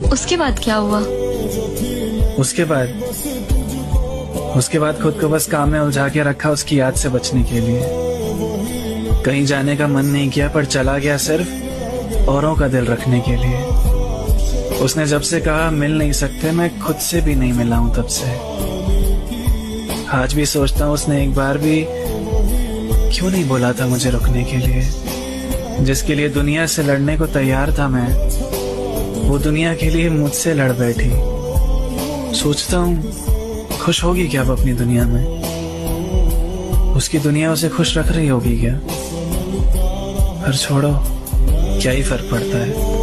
उसके बाद क्या हुआ? उसके बाद खुद को बस काम में उलझा के रखा उसकी याद से बचने के लिए। कहीं जाने का मन नहीं किया पर चला गया सिर्फ औरों का दिल रखने के लिए। उसने जब से कहा मिल नहीं सकते, मैं खुद से भी नहीं मिला हूं तब से। आज भी सोचता हूं उसने एक बार भी क्यों नहीं बोला था मुझे रुकने के लिए। जिसके लिए दुनिया से लड़ने को तैयार था मैं, वो दुनिया के लिए मुझसे लड़ बैठी। सोचता हूँ खुश होगी क्या अब अपनी दुनिया में? उसकी दुनिया उसे खुश रख रही होगी क्या? पर छोड़ो, क्या ही फर्क पड़ता है।